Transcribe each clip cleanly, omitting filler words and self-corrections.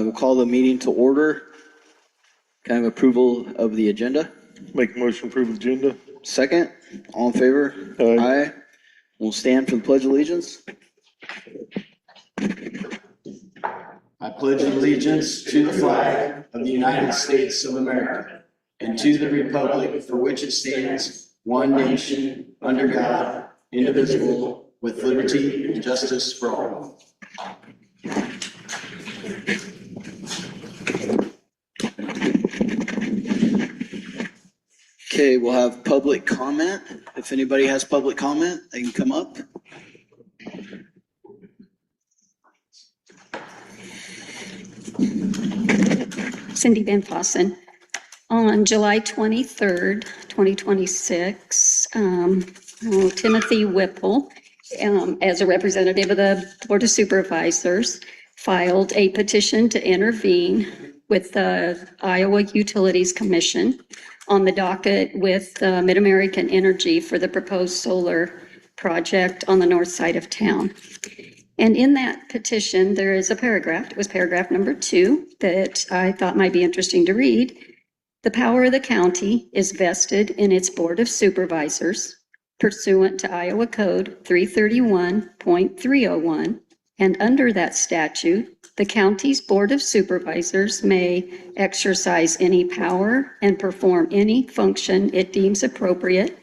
We'll call the meeting to order. Kind of approval of the agenda. Make a motion to approve agenda. Second, all in favor? Aye. We'll stand for the Pledge of Allegiance. I pledge allegiance to the flag of the United States of America and to the republic for which it stands, one nation, under God, indivisible, with liberty and justice for all. Okay, we'll have public comment. If anybody has public comment, they can come up. Cindy Van Fossen. On July 23rd, 2026, Timothy Whipple, as a representative of the Board of Supervisors, filed a petition to intervene with the Iowa Utilities Commission on the docket with Mid-American Energy for the proposed solar project on the north side of town. And in that petition, there is a paragraph, it was paragraph number 2, that I thought might be interesting to read. The power of the county is vested in its Board of Supervisors pursuant to Iowa Code 331.301, and under that statute, the county's Board of Supervisors may exercise any power and perform any function it deems appropriate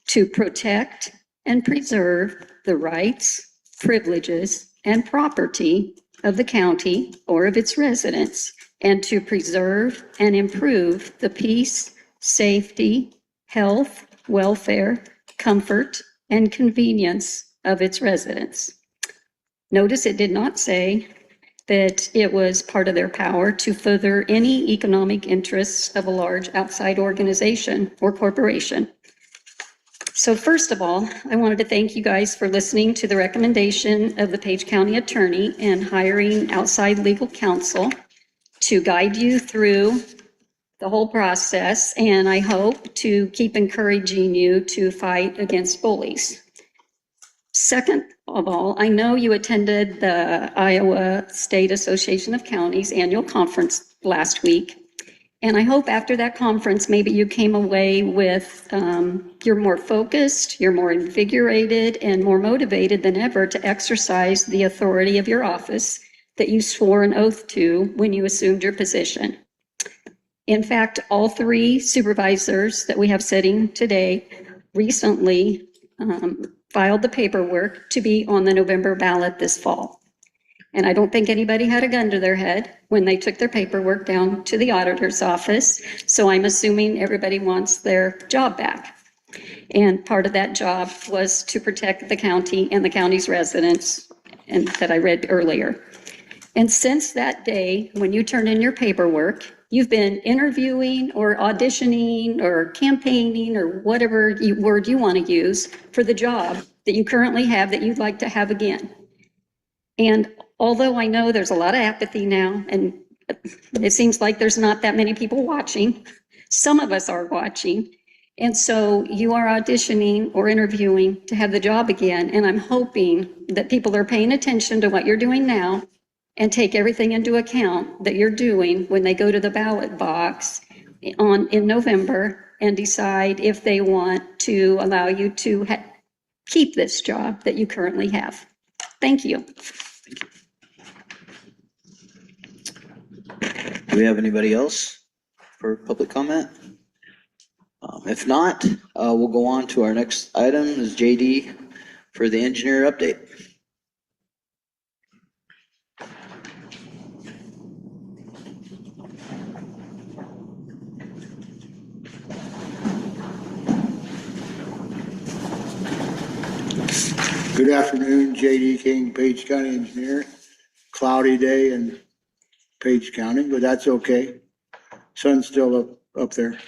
to protect and preserve the rights, privileges, and property of the county or of its residents, and to preserve and improve the peace, safety, health, welfare, comfort, and convenience of its residents. Notice it did not say that it was part of their power to further any economic interests of a large outside organization or corporation. So first of all, I wanted to thank you guys for listening to the recommendation of the Page County Attorney and hiring outside legal counsel to guide you through the whole process, and I hope to keep encouraging you to fight against bullies. Second of all, I know you attended the Iowa State Association of Counties annual conference last week, and I hope after that conference, maybe you came away with, you're more focused, you're more invigorated, and more motivated than ever to exercise the authority of your office that you swore an oath to when you assumed your position. In fact, all 3 supervisors that we have sitting today recently filed the paperwork to be on the November ballot this fall. And I don't think anybody had a gun to their head when they took their paperwork down to the auditor's office. So I'm assuming everybody wants their job back. And part of that job was to protect the county and the county's residents, and that I read earlier. And since that day, when you turned in your paperwork, you've been interviewing or auditioning or campaigning or whatever word you want to use for the job that you currently have that you'd like to have again. And although I know there's a lot of apathy now, and it seems like there's not that many people watching, some of us are watching. And so you are auditioning or interviewing to have the job again. And I'm hoping that people are paying attention to what you're doing now and take everything into account that you're doing when they go to the ballot box in November and decide if they want to allow you to keep this job that you currently have. Thank you. Do we have anybody else for public comment? If not, we'll go on to our next item is JD for the engineer update. Good afternoon, J.D. King, Page County Engineer. Cloudy day in Page County, but that's okay. Sun's still up there.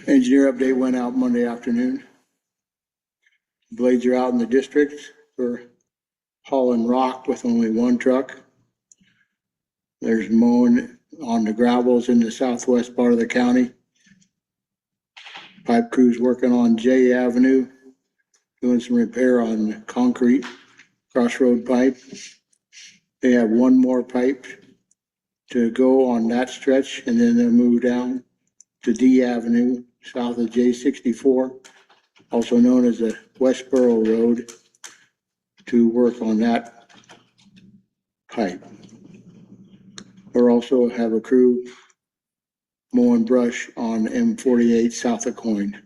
Engineer update went out Monday afternoon. Blades are out in the district for hauling rock with only 1 truck. There's mowing on the gravels in the southwest part of the county. Pipe crews working on J Avenue, doing some repair on concrete crossroad pipe. They have one more pipe to go on that stretch, and then they'll move down to D Avenue, south of J64, also known as the Westboro Road, to work on that pipe. Or also have a crew mowing brush on M48 south of Coin.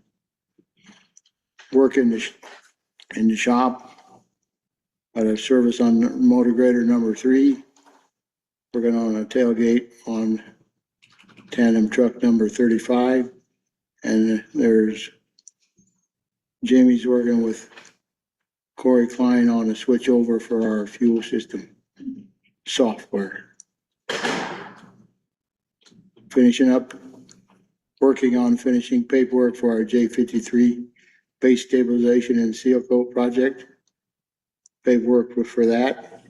Work in the shop at a service on motor grader number 3. Working on a tailgate on tandem truck number 35. And there's Jamie's working with Corey Klein on a switchover for our fuel system software. Finishing up, working on finishing paperwork for our J53 base stabilization and seal coat project. Paperwork for that.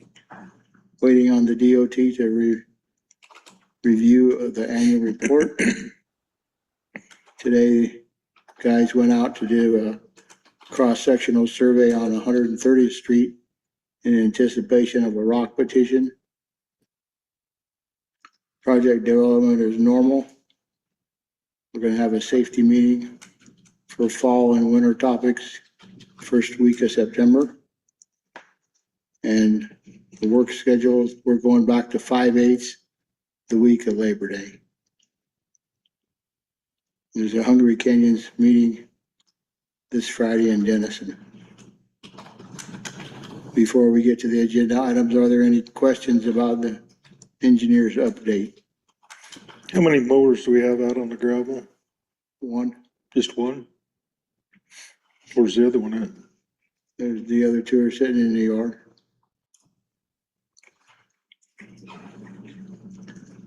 Waiting on the DOT to review of the annual report. Today, guys went out to do a cross-sectional survey on 130th Street in anticipation of a rock petition. Project development is normal. We're going to have a safety meeting for fall and winter topics first week of September. And the work schedule, we're going back to 5/8 the week of Labor Day. There's a Hungry Canyons meeting this Friday in Denison. Before we get to the agenda items, are there any questions about the engineer's update? How many mowers do we have out on the gravel? One, Just one? Where's the other one at? there's the other 2 are sitting in the yard.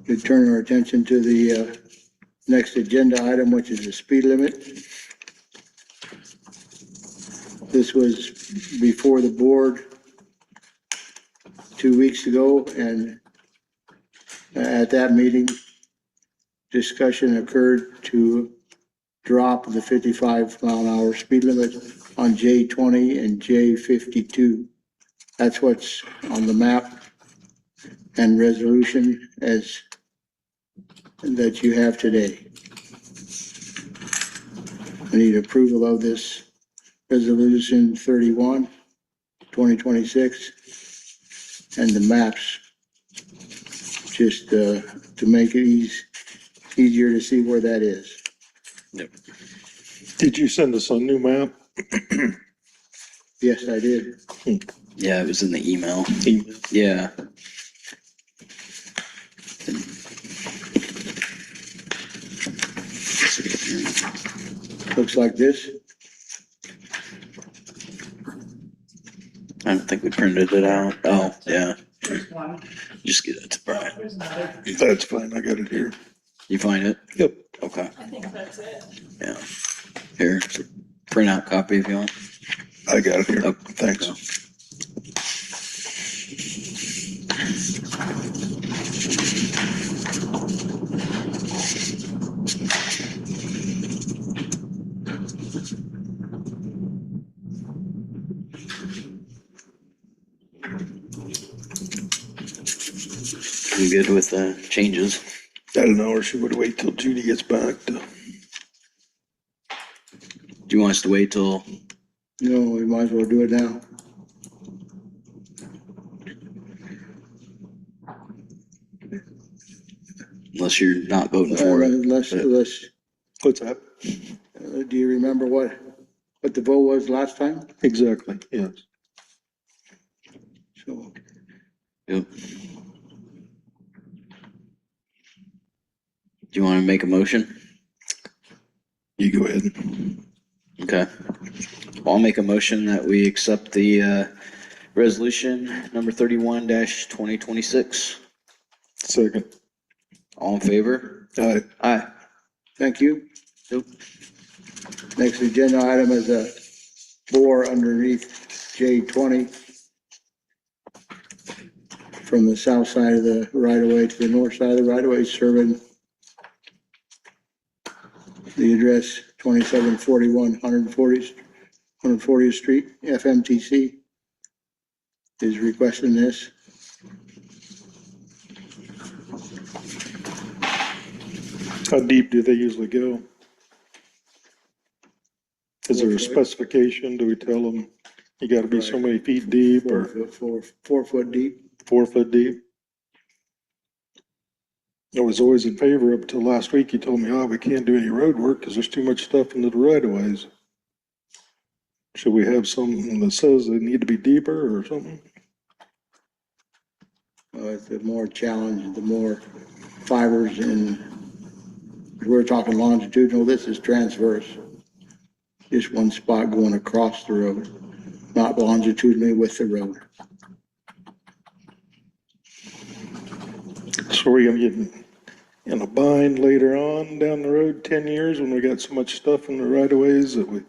We turn our attention to the next agenda item, which is the speed limit. This was before the board 2 weeks ago, and at that meeting, discussion occurred to drop the 55-mile-an-hour speed limit on J20 and J52. That's what's on the map and resolution as that you have today. I need approval of this resolution 31, 2026, and the maps, just to make it easier to see where that is. Yep. Did you send us a new map? Yes, I did. Yeah, it was in the email. Email. Yeah. Looks like this. I don't think we printed it out. Oh, yeah. Just get it to Brian. That's fine, I got it here. You find it? Yep. Okay. I think that's it. Yeah. Here, print out copy if you want. I got it here. Oh, Thanks. You good with the changes? I don't know, or should we wait till Judy gets back to? Do you want us to wait till, No, we might as well do it now. unless you're not voting for it? Unless, What's that? do you remember what the vote was last time? Exactly, yes. So, Yep. Do you want to make a motion? You go ahead. Okay. Well, I'll make a motion that we accept the resolution number 31-2026. Second. All in favor? Aye. Aye. thank you. Yep. Next agenda item is a bore underneath J20 from the south side of the right-of-way to the north side of the right-of-way, serving the address 2741 140th Street. FMTC is requesting this. How deep do they usually go? Is there a specification? Do we tell them you gotta be so many feet deep or 4 foot deep. 4 foot deep? I was always in favor up until last week. You told me, oh, we can't do any road work because there's too much stuff into the right of ways. Should we have something that says they need to be deeper or something? It's the more challenge, the more fibers, and we're talking longitudinal, this is transverse. Just one spot going across the road, not longitudinally with the road. So we're gonna get in a bind later on down the road, 10 years, when we got so much stuff in the right of ways that we,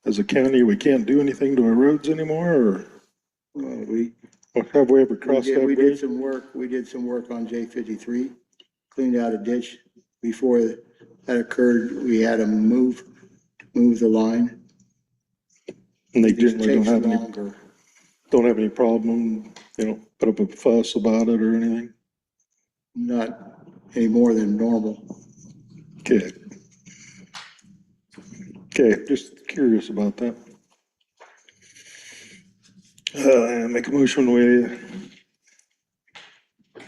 as a county, we can't do anything to our roads anymore, or have we ever crossed that We did bridge? some work, on J53, cleaned out a ditch. Before that occurred, we had to move the line. And they It just generally takes longer. don't have any problem, put up a fuss about it or anything? Not any more than normal. Okay. Okay, just curious about that. Make a motion we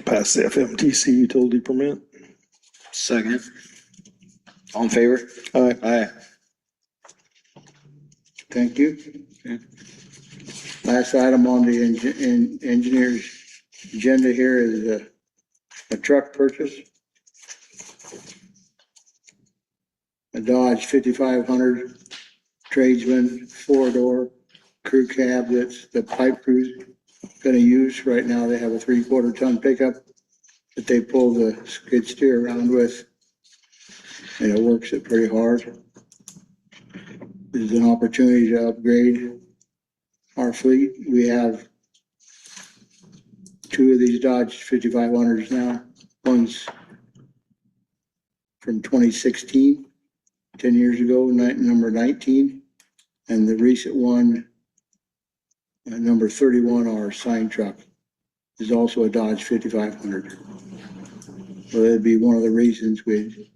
pass the FMTC utility permit. Second. All in favor? Aye. Aye. Thank you. Last item on the engineer's agenda here is a truck purchase. A Dodge 5500 tradesman, 4-door crew cab that's the pipe crew's gonna use. Right now, they have a 3/4 ton pickup that they pull the skid steer around with. And it works it pretty hard. This is an opportunity to upgrade our fleet. We have 2 of these Dodge 5500s now. One's from 2016, 10 years ago, number 19. And the recent one, number 31, our sign truck, is also a Dodge 5500. So that'd be one of the reasons we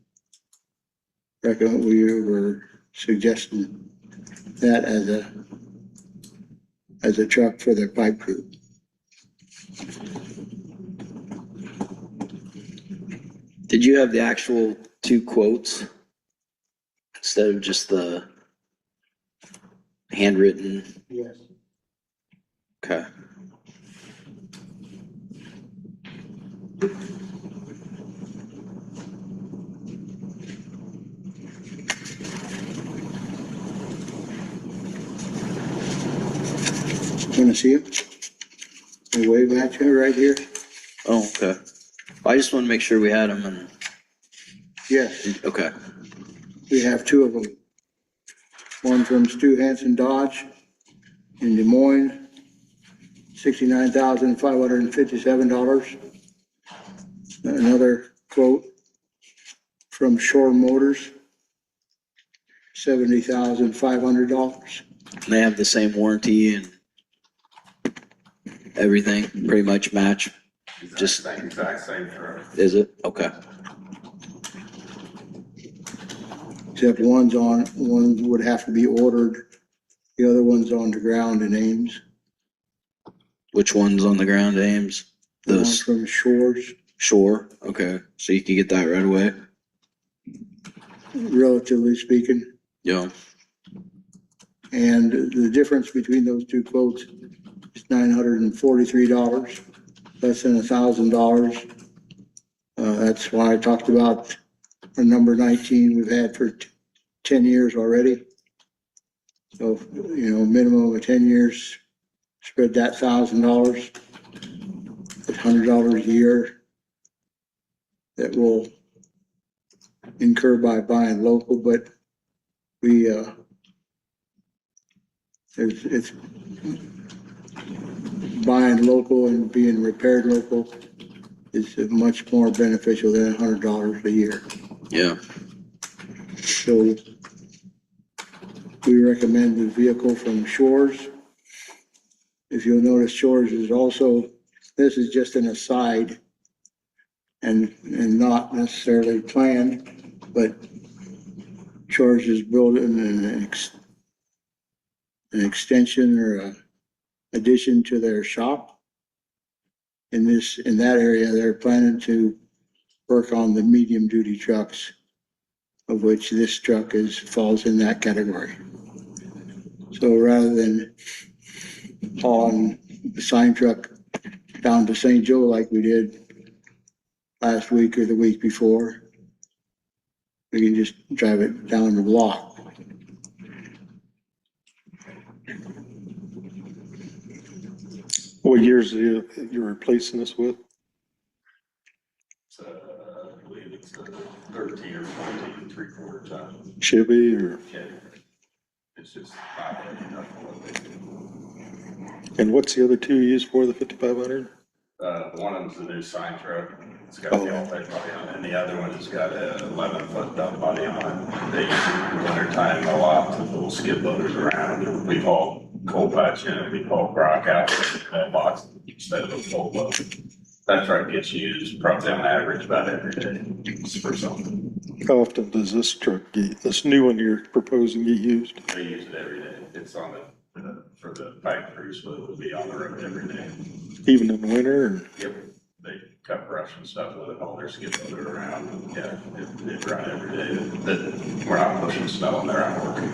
were suggesting that as a truck for their pipe crew. Did you have the actual 2 quotes instead of just the handwritten? Yes. Okay. Want to see it? They wave at you right here? Oh, okay. I just want to make sure we had them and, Yes, okay. we have 2 of them. One from Stu Hansen Dodge in Des Moines, $69,557. Another quote from Shore Motors, $70,500. They have the same warranty and everything, pretty much match. Just Exact same truck. Is it? Okay. Except one would have to be ordered. The other one's on the ground in Ames. Which one's on the ground, Ames? The one The from Shores, Shore? Okay. So you can get that right away? relatively speaking. Yeah. And the difference between those 2 quotes is $943, less than $1,000. That's why I talked about our number 19 we've had for 10 years already. So, minimum of 10 years, spread that $1,000, $100 a year that will incur by buying local, but it's buying local and being repaired local is much more beneficial than $100 a year. Yeah. So we recommend the vehicle from Shores. If you'll notice, Shores is also, this is just an aside. and not necessarily planned, but Shores is building an extension or a addition to their shop. In that area, they're planning to work on the medium duty trucks, of which this truck falls in that category. So rather than hauling the sign truck down to St. Joe like we did last week or the week before, we can just drive it down the block. What years are you replacing this with? I believe it's a 13 or 14 3/4 ton. Chevy or, Yeah. It's just not heavy enough for what they do. and what's the other two used for, the 5500? One of them's a new sign truck. It's got a multi body on it, and the other one has got a 11-foot dump body on it. They use it in the wintertime a lot to little skid loaders around. We haul coal patch in, we haul rock out of that box instead of a full load. That truck gets used probably on average about every day for something. How often does this this new one you're proposing get used? They use it every day. It's on for the pipe crews, so it will be on the road every day. Even in the winter? Or? Yep, they cut brush and stuff with it, haul their skid loader around. Yeah, they run every day. We're not pushing snow and they're out working.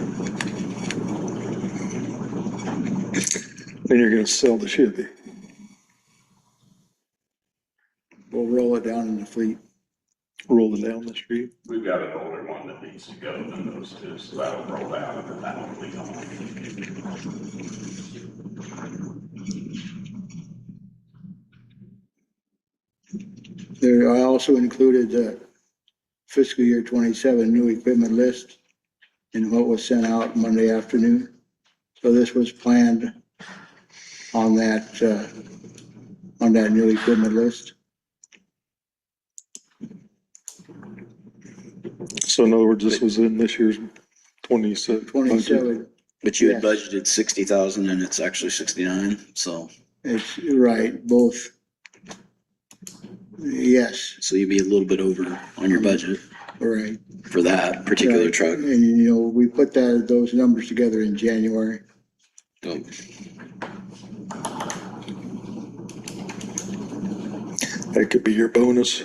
Then you're gonna sell the Chevy. We'll roll it down in the fleet. Roll it down the street. We've got an older one that needs to go than those two, so that'll roll down and then that will be gone. There, I also included the fiscal year 27 new equipment list in what was sent out Monday afternoon. So this was planned on that new equipment list. So in other words, this was in this year's 27. 27, But you had Yes. budgeted 60,000 and it's actually 69, so, it's right, both. Yes, so you'd be a little bit over on your budget right. for that particular Right. truck. And you know, we put those numbers together in January. So, That could be your bonus.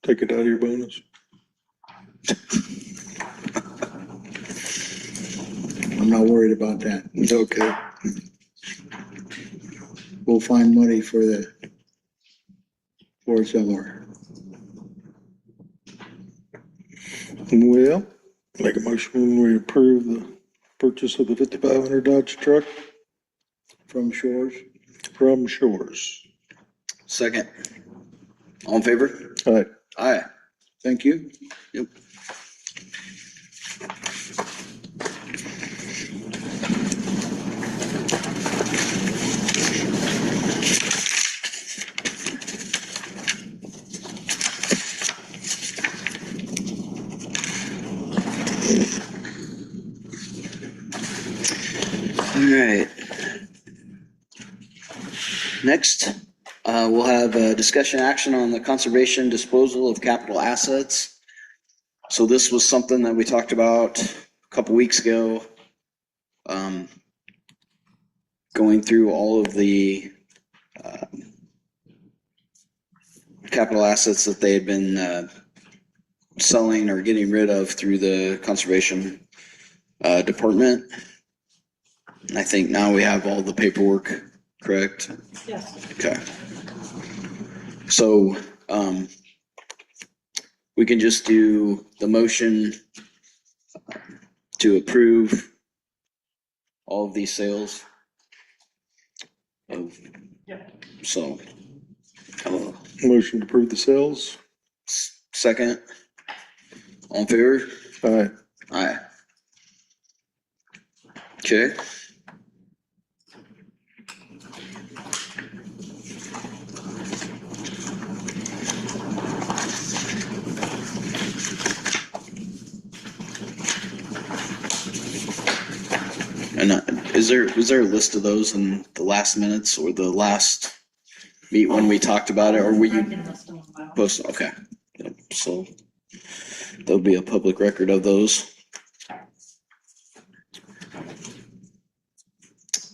Take it out of your bonus. I'm not worried about that. Okay. We'll find money for it somewhere. Well, make a motion, we approve the purchase of the 5500 Dodge truck From Shores. from Shores. second. All in favor? All right. Aye. Thank you. Yep. All right. Next, we'll have a discussion action on the conservation disposal of capital assets. So this was something that we talked about a couple weeks ago. Going through all of the capital assets that they had been selling or getting rid of through the conservation department. And I think now we have all the paperwork, correct? Yes. Okay. So, we can just do the motion to approve all of these sales. Yep. So, Motion to approve the sales. second, all in favor? All right. Aye. Okay. And was there a list of those in the last minutes or the last meet when we talked about it, or were you post? Okay. Yep, so there'll be a public record of those.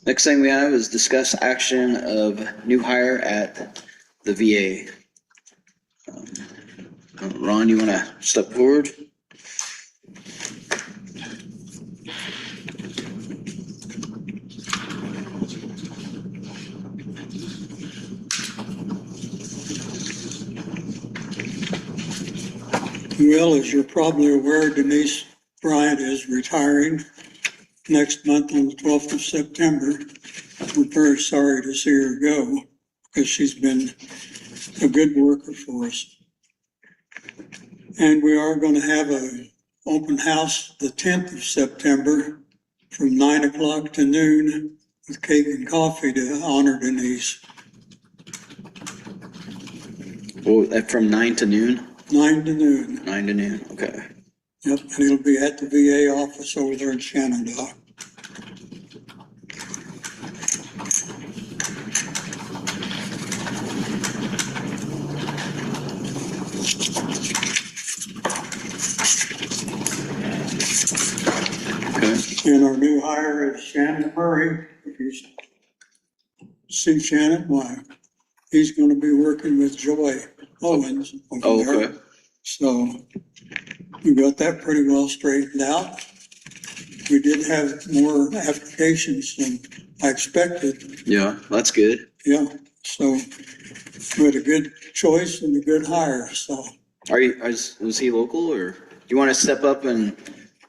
Next thing we have is discuss action of new hire at the VA. Ron, you want to step forward? Well, as you're probably aware, Denise Bryant is retiring next month on the 12th of September. We're very sorry to see her go because she's been a good worker for us. And we are going to have an open house the 10th of September from 9 o'clock to noon with cake and coffee to honor Denise. Well, from 9 to noon? 9 to noon. 9 to noon, okay. Yep, and it'll be at the VA office over there in Shenandoah. Okay. And our new hire is Shannon Murray. If you see Shannon, why, he's gonna be working with Joy Owens Oh, over there. okay. So we got that pretty well straightened out. We did have more applications than I expected. Yeah, that's good. Yeah, so we had a good choice and a good hire, so. Are you, was he local, or do you want to step up and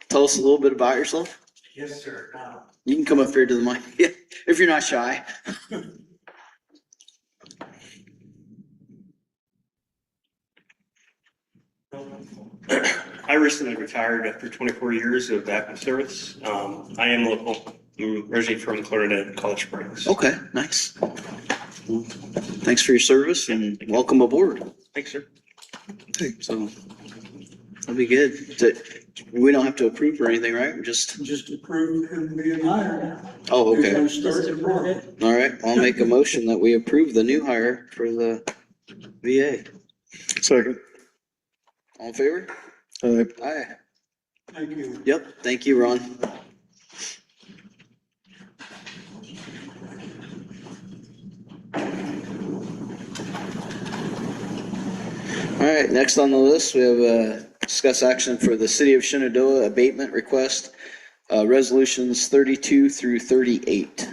tell us a little bit about yourself? Yes, sir. You can come up here to the mic, yeah, if you're not shy. I recently retired after 24 years of active service. I am local. I'm originally from Clarendon, College Springs. Okay, nice. Thanks for your service and welcome aboard. Thanks, sir. So that'll be good. So, we don't have to approve or anything, right? We're just, approved him being hired. oh, okay. Okay. All right, I'll make a motion that we approve the new hire for the VA. Second. All in favor? Aye. Thank you. Yep, thank you, Ron. All right, next on the list, we have discuss action for the City of Shenandoah abatement request, resolutions 32 through 38.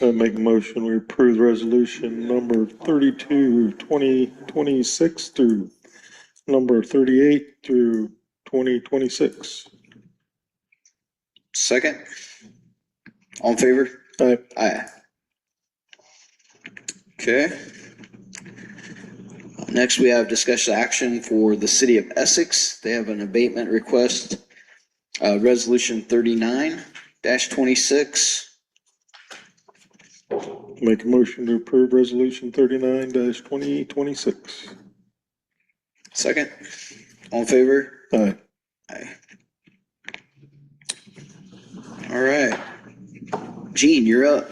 I make a motion, we approve resolution number 32, 2026 through number 38 through 2026. Second? All in favor? Aye. Aye. Okay. Next, we have discussion action for the City of Essex. They have an abatement request, resolution 39-26. Make a motion to approve resolution 39-2026. Second? All in favor? Aye. Aye. All right. Gene, you're up.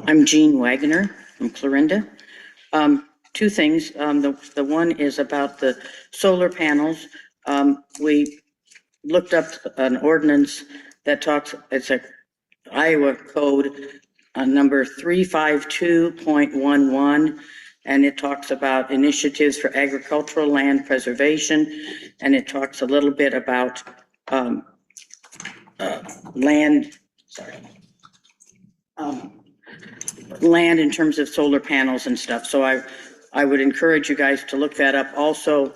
I'm Jean Wagner from Clarinda. Two things. The one is about the solar panels. We looked up an ordinance that talks, it's a Iowa code, number 352.11, and it talks about initiatives for agricultural land preservation, and it talks a little bit about land in terms of solar panels and stuff. So I would encourage you guys to look that up. Also,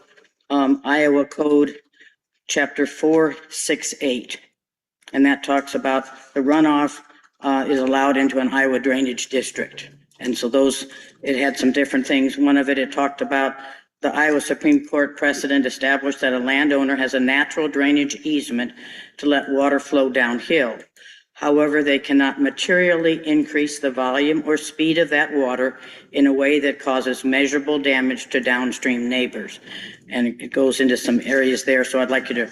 Iowa Code, Chapter 468, and that talks about the runoff is allowed into an Iowa drainage district. And so it had some different things. One of it talked about the Iowa Supreme Court precedent established that a landowner has a natural drainage easement to let water flow downhill. However, they cannot materially increase the volume or speed of that water in a way that causes measurable damage to downstream neighbors. And it goes into some areas there. So I'd like you to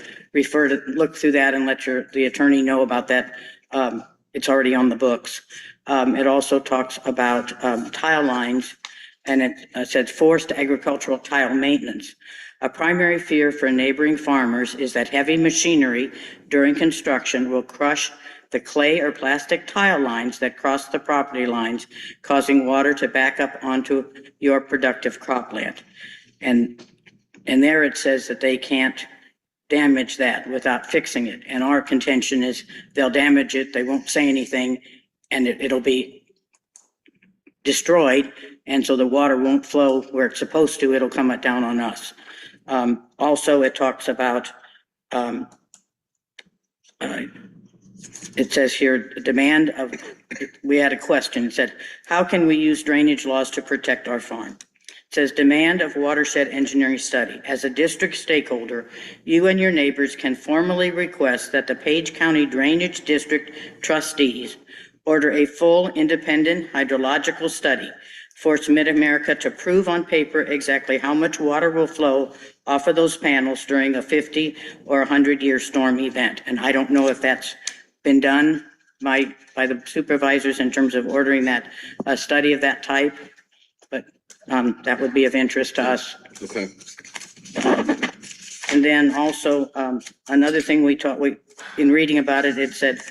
look through that and let the attorney know about that it's already on the books. It also talks about tile lines, and it says forced agricultural tile maintenance. A primary fear for neighboring farmers is that heavy machinery during construction will crush the clay or plastic tile lines that cross the property lines, causing water to back up onto your productive cropland. And there it says that they can't damage that without fixing it. And our contention is they'll damage it, they won't say anything, and it'll be destroyed. And so the water won't flow where it's supposed to, it'll come down on us. Also, it talks about, it says here, demand of, we had a question, it said, how can we use drainage laws to protect our farm? It says demand of watershed engineering study. As a district stakeholder, you and your neighbors can formally request that the Page County Drainage District trustees order a full independent hydrological study, force Mid-America to prove on paper exactly how much water will flow off of those panels during a 50 or 100-year storm event. And I don't know if that's been done by the supervisors in terms of ordering that study of that type, but that would be of interest to us. Okay. And then also another thing in reading about it, it said,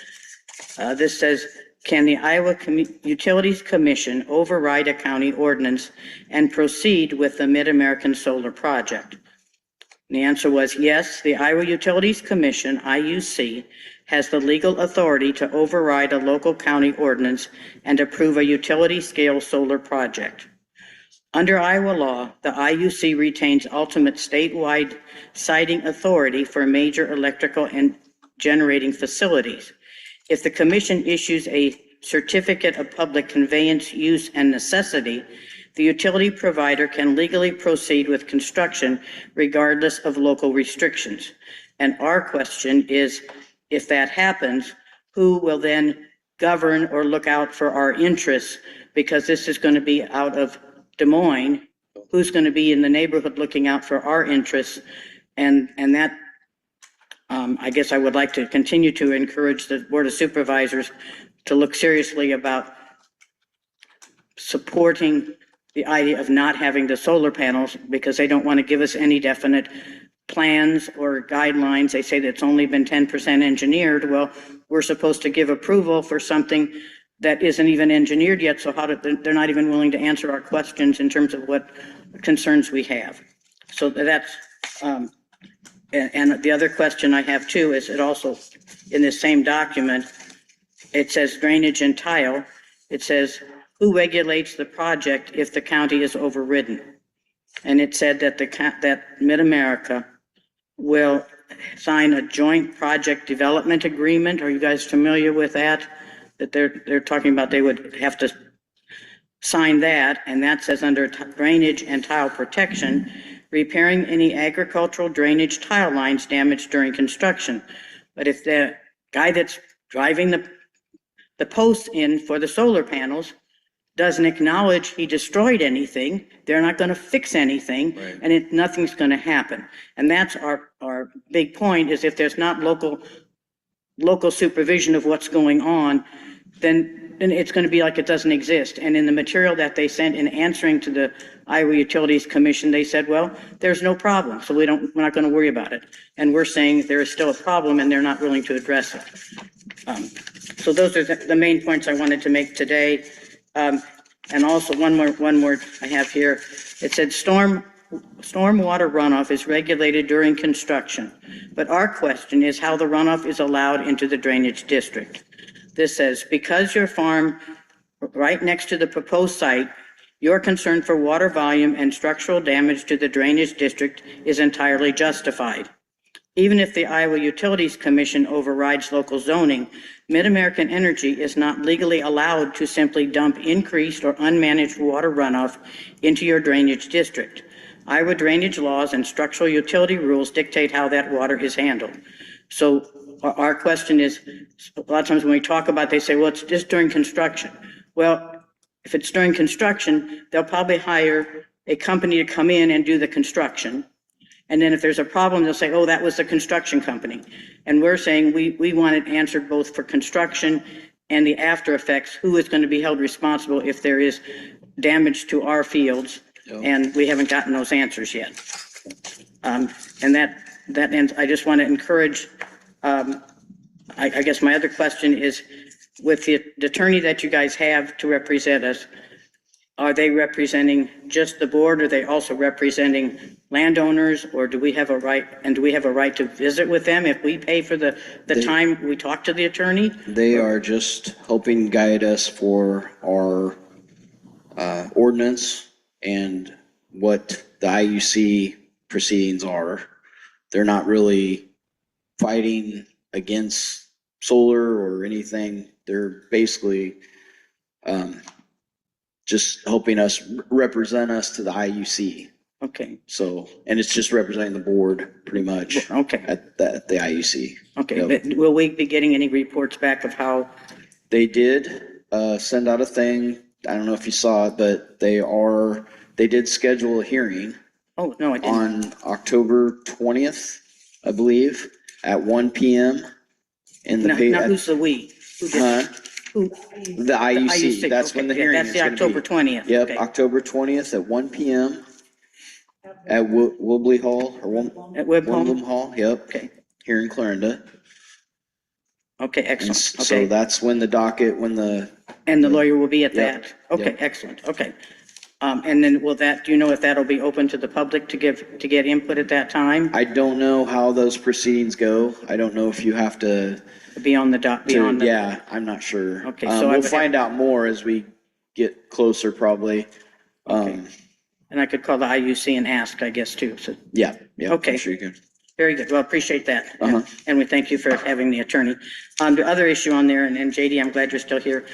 this says, can the Iowa Utilities Commission override a county ordinance and proceed with the Mid-American Solar Project? And the answer was yes, the Iowa Utilities Commission, IUC, has the legal authority to override a local county ordinance and approve a utility-scale solar project. Under Iowa law, the IUC retains ultimate statewide siting authority for major electrical and generating facilities. If the commission issues a certificate of public conveyance, use, and necessity, the utility provider can legally proceed with construction regardless of local restrictions. And our question is, if that happens, who will then govern or look out for our interests? Because this is going to be out of Des Moines. Who's going to be in the neighborhood looking out for our interests? And that, I guess I would like to continue to encourage the Board of Supervisors to look seriously about supporting the idea of not having the solar panels, because they don't want to give us any definite plans or guidelines. They say that it's only been 10% engineered. Well, we're supposed to give approval for something that isn't even engineered yet. So they're not even willing to answer our questions in terms of what concerns we have. So that's, and the other question I have too is, it also, in this same document, it says drainage and tile. It says, who regulates the project if the county is overridden? And it said that that Mid-America will sign a joint project development agreement. Are you guys familiar with that? That they're talking about they would have to sign that, and that says under drainage and tile protection, repairing any agricultural drainage tile lines damaged during construction. But if the guy that's driving the posts in for the solar panels doesn't acknowledge he destroyed anything, they're not going to fix anything, right, and nothing's going to happen. And that's our big point, is if there's not local supervision of what's going on, then it's going to be like it doesn't exist. And in the material that they sent in answering to the Iowa Utilities Commission, they said, well, there's no problem, so we're not going to worry about it. And we're saying there is still a problem and they're not willing to address it. So those are the main points I wanted to make today. And also one more I have here. It said stormwater runoff is regulated during construction, but our question is how the runoff is allowed into the drainage district. This says, because your farm right next to the proposed site, your concern for water volume and structural damage to the drainage district is entirely justified. Even if the Iowa Utilities Commission overrides local zoning, Mid-American Energy is not legally allowed to simply dump increased or unmanaged water runoff into your drainage district. Iowa drainage laws and structural utility rules dictate how that water is handled. So our question is, a lot of times when we talk about it, they say, well, it's just during construction. Well, if it's during construction, they'll probably hire a company to come in and do the construction. And then if there's a problem, they'll say, oh, that was the construction company. And we're saying we want it answered both for construction and the after effects, who is going to be held responsible if there is damage to our fields? And we haven't gotten those answers yet. And that ends, I just want to encourage, I guess my other question is, with the attorney that you guys have to represent us, are they representing just the board? Are they also representing landowners, or do we have a right, and do we have a right to visit with them if we pay for the time we talk to the attorney? They are just helping guide us for our ordinance and what the IUC proceedings are. They're not really fighting against solar or anything. They're basically just helping us represent us to the IUC. Okay, So, and it's just representing the board pretty much okay, at the IUC. okay. Yep. But will we be getting any reports back of how, They did send out a thing. I don't know if you saw it, but they did schedule a hearing oh, no, I didn't. on October 20th, I believe, at 1 PM in the Now who's the we? Who did- who- the IUC. That's okay, when the yeah, hearing that's is the going to October be. 20th. Yep, okay. October 20th at 1 PM at Woodley Hall or At Webb Hall? Woodland Hall. Yep, Okay, here in Clarendon. okay, And excellent, so okay. that's when the docket, And the lawyer will be at Yep, that? Okay, yep. excellent, okay. And then do you know if that'll be open to the public to get input at that time? I don't know how those proceedings go. I don't know if you have to, Be on the dot, beyond the. yeah, I'm not sure. Okay, so I We'll would find out more as we get closer probably. Okay. And I could call the IUC and ask, I guess, too, so, Yeah, yeah. Okay. I'm sure you can. very good, well, appreciate that. Uh-huh. And we thank you for having the attorney. The other issue on there, and JD, I'm glad you're still here,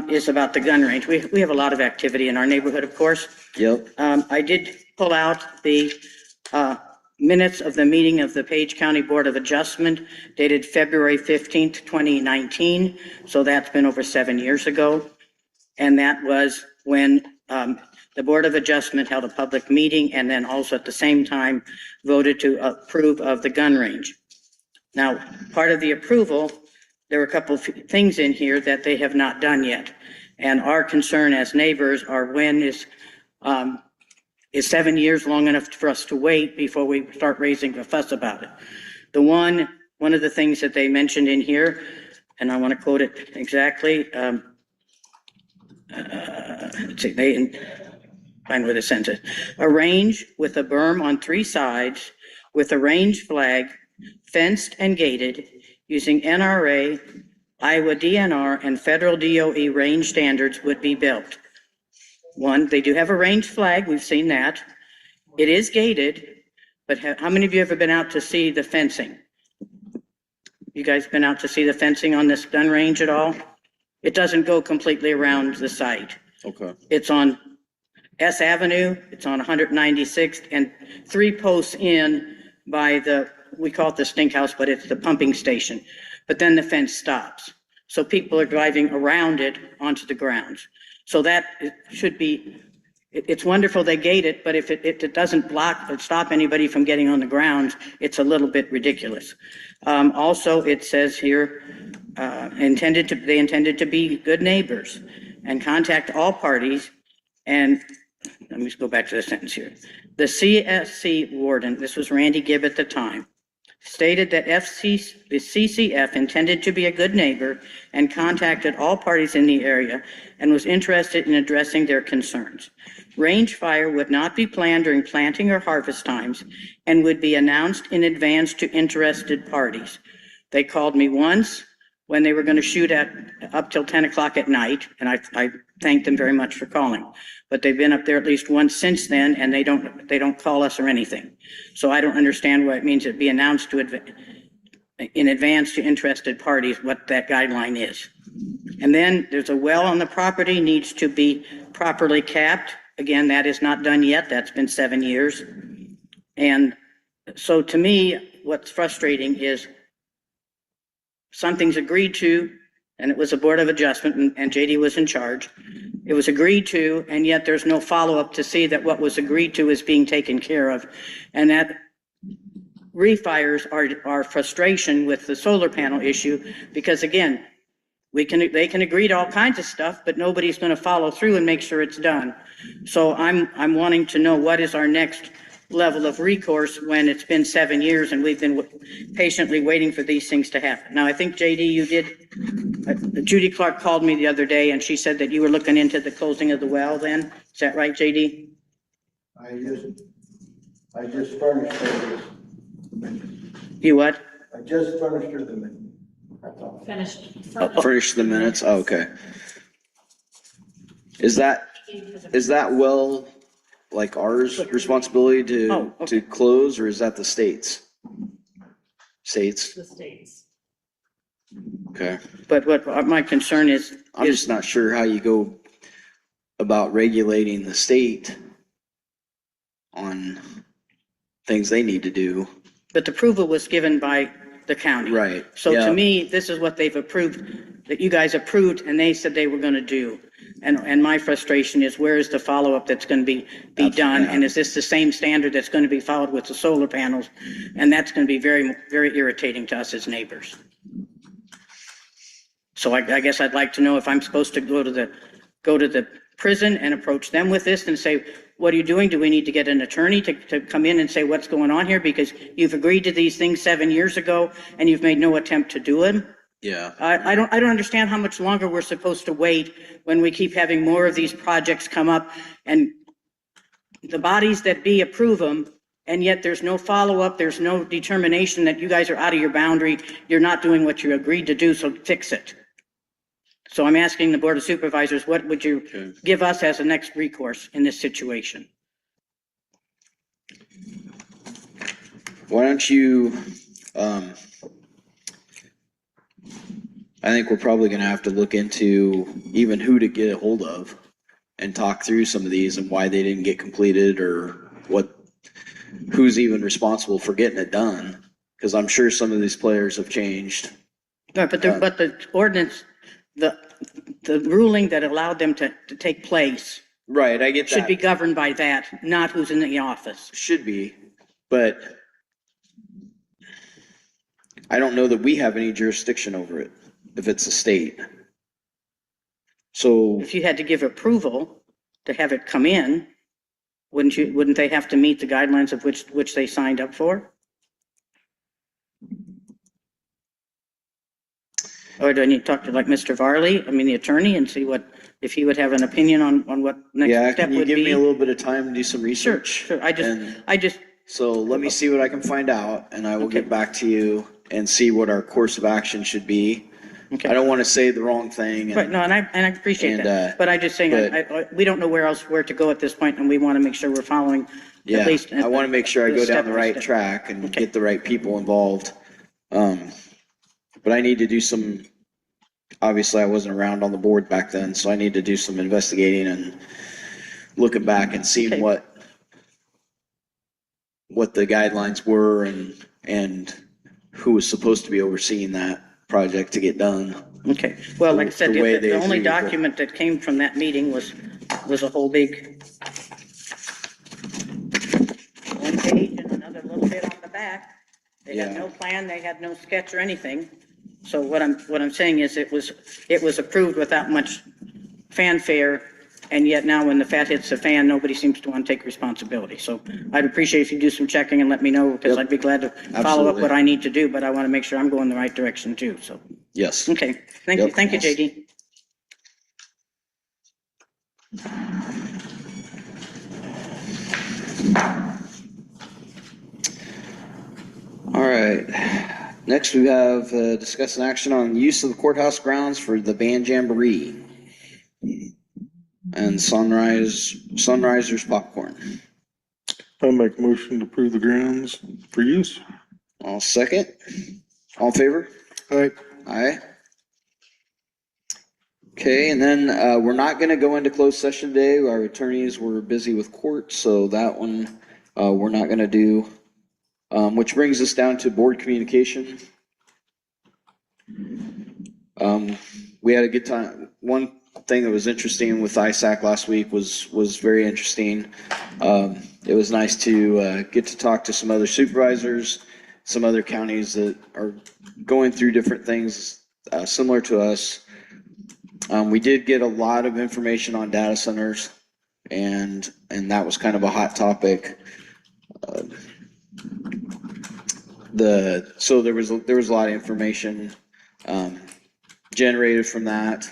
is about the gun range. We have a lot of activity in our neighborhood, of course. Yep, I did pull out the minutes of the meeting of the Page County Board of Adjustment dated February 15th, 2019. So that's been over 7 years ago. And that was when the Board of Adjustment held a public meeting and then also at the same time voted to approve of the gun range. Now, part of the approval, there were a couple of things in here that they have not done yet. And our concern as neighbors are when is 7 years long enough for us to wait before we start raising a fuss about it? One of the things that they mentioned in here, and I want to quote it exactly. Let's see, they find where the sentence is. A range with a berm on 3 sides with a range flag, fenced and gated using NRA, Iowa DNR, and federal DOE range standards would be built. One, they do have a range flag. We've seen that. It is gated, but how many of you ever been out to see the fencing? You guys been out to see the fencing on this gun range at all? It doesn't go completely around the site. okay. It's on S Avenue, it's on 196th, and 3 posts in by we call it the stink house, but it's the pumping station. But then the fence stops. So people are driving around it onto the grounds. So that should be, it's wonderful they gate it, but if it doesn't block or stop anybody from getting on the grounds, it's a little bit ridiculous. Also, it says here, they intended to be good neighbors and contact all parties. And let me just go back to the sentence here. The CSC warden, this was Randy Gibb at the time, stated that the CCF intended to be a good neighbor and contacted all parties in the area and was interested in addressing their concerns. Range fire would not be planned during planting or harvest times and would be announced in advance to interested parties. They called me once when they were going to shoot up till 10 o'clock at night, and I thanked them very much for calling. But they've been up there at least once since then, and they don't call us or anything. So I don't understand what it means to be announced in advance to interested parties, what that guideline is. And then there's a well on the property, needs to be properly capped. Again, that is not done yet. That's been 7 years. And so to me, what's frustrating is something's agreed to, and it was a Board of Adjustment, and JD was in charge. It was agreed to, and yet there's no follow-up to see that what was agreed to is being taken care of. And that refires our frustration with the solar panel issue, because again, they can agree to all kinds of stuff, but nobody's going to follow through and make sure it's done. So I'm wanting to know what is our next level of recourse when it's been 7 years and we've been patiently waiting for these things to happen. Now, I think JD, you did, Judy Clark called me the other day and she said that you were looking into the closing of the well then. Is that right, JD? I just furnished her this. You what? I just furnished her the minute. Furnish the minutes, oh, okay. Is that well, like ours responsibility Oh, okay. to close, or is that the state's? State's, The states. okay. But what my concern is I'm just not sure how you go about regulating the state on things they need to do. but the approval was given by the county. Right, So yeah. to me, this is what they've approved, that you guys approved and they said they were going to do. And my frustration is where is the follow-up that's going to be done? And is this the same standard that's going to be followed with the solar panels? And that's going to be very, very irritating to us as neighbors. So I guess I'd like to know if I'm supposed to go to the prison and approach them with this and say, what are you doing? Do we need to get an attorney to come in and say what's going on here? Because you've agreed to these things 7 years ago and you've made no attempt to do them. Yeah. I don't understand how much longer we're supposed to wait when we keep having more of these projects come up and the bodies that be approve them, and yet there's no follow-up, there's no determination that you guys are out of your boundary, you're not doing what you agreed to do, so fix it. So I'm asking the Board of Supervisors, what would you give us as a next recourse in this situation? Why don't you, I think we're probably gonna have to look into even who to get a hold of and talk through some of these and why they didn't get completed or who's even responsible for getting it done. Cause I'm sure some of these players have changed. No, but the ordinance, the ruling that allowed them to take place Right, I get that. should be governed by that, not who's in the office. Should be, but I don't know that we have any jurisdiction over it if it's a state. So, If you had to give approval to have it come in, wouldn't they have to meet the guidelines of which they signed up for? Or do I need to talk to like Mr. Varley, I mean, the attorney, and see if he would have an opinion on what yeah, next step can you would give me a be? little bit of time to do some Sure, research? sure. And I just, so let me see what I can find out and I will Okay. get back to you and see what our course of action should be. okay. I don't want to say the wrong thing. Right, no, and I appreciate and, that, but I just saying, we don't know where to go at this point, and we want to make sure we're following Yeah, at least. I want to make sure I go down the right step-by-step. track and Okay. get the right people involved. But I need to do some, obviously I wasn't around on the board back then, so I need to do some investigating and looking back and seeing Okay. what the guidelines were and who was supposed to be overseeing that project to get done. Okay, well, like I said, The way they the only agreed with it. document that came from that meeting was a whole big one page and another little bit on the back. They had Yeah. no plan, they had no sketch or anything. So what I'm saying is it was approved without much fanfare, and yet now when the fat hits the fan, nobody seems to want to take responsibility. So I'd appreciate if you do some checking and let me know, because Yep. I'd be glad to follow up Absolutely. what I need to do, but I want to make sure I'm going the right direction too, so. Yes. Okay, thank Yep. you, JD. All right. Next, we have discuss an action on use of the courthouse grounds for the band jamboree and Sunrisers popcorn. I make a motion to approve the grounds for use. I'll second. All in favor? Aye. Aye. Okay, and then we're not going to go into closed session today. Our attorneys were busy with court, so that one we're not going to do. Which brings us down to board communication. We had a good time. One thing that was interesting with ISAC last week was very interesting. It was nice to get to talk to some other supervisors, some other counties that are going through different things similar to us. We did get a lot of information on data centers, and that was kind of a hot topic. So there was a lot of information generated from that,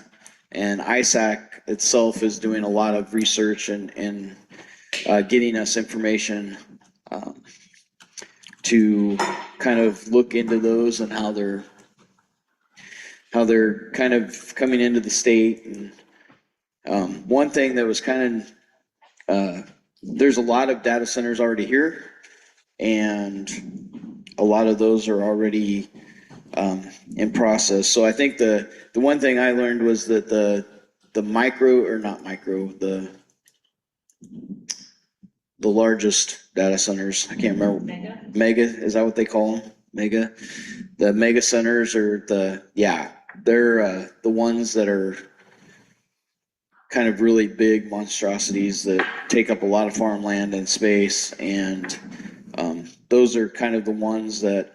and ISAC itself is doing a lot of research and getting us information to kind of look into those and how they're kind of coming into the state. And one thing that was kind of there's a lot of data centers already here, and a lot of those are already in process. So I think the one thing I learned was that the largest data centers, I can't remember. Mega, is that what they call them? Mega? The mega centers are they're the ones that are kind of really big monstrosities that take up a lot of farmland and space. And those are kind of the ones that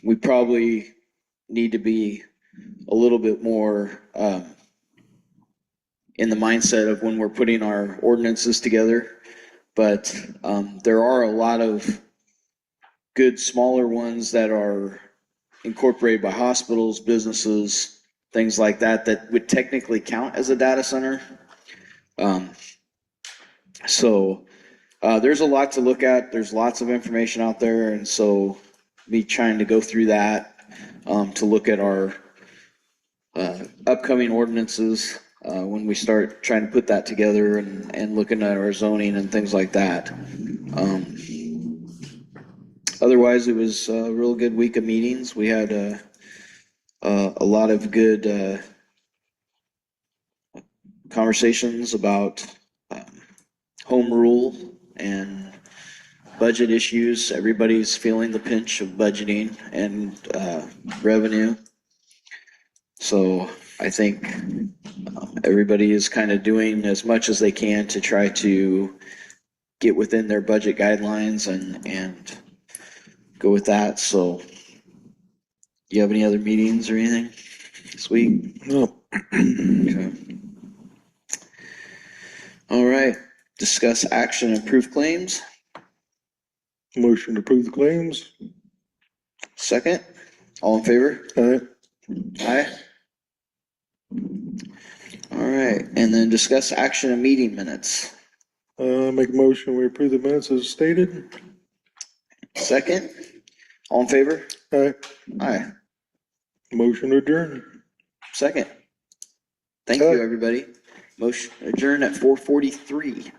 we probably need to be a little bit more in the mindset of when we're putting our ordinances together. But there are a lot of good smaller ones that are incorporated by hospitals, businesses, things like that, that would technically count as a data center. So there's a lot to look at. There's lots of information out there. And so me trying to go through that to look at our upcoming ordinances when we start trying to put that together and looking at our zoning and things like that. Otherwise, it was a real good week of meetings. We had a lot of good conversations about home rule and budget issues. Everybody's feeling the pinch of budgeting and revenue. So I think everybody is kind of doing as much as they can to try to get within their budget guidelines and go with that. So do you have any other meetings or anything this week? No. Okay. All right. Discuss action and approve claims. Motion to approve the claims. Second. All in favor? Aye. Aye. All right. And then discuss action and meeting minutes. Make a motion, we approve the minutes as stated. Second. All in favor? Aye. Aye. Motion to adjourn. Second. Thank you, everybody. Motion adjourned at 4:43.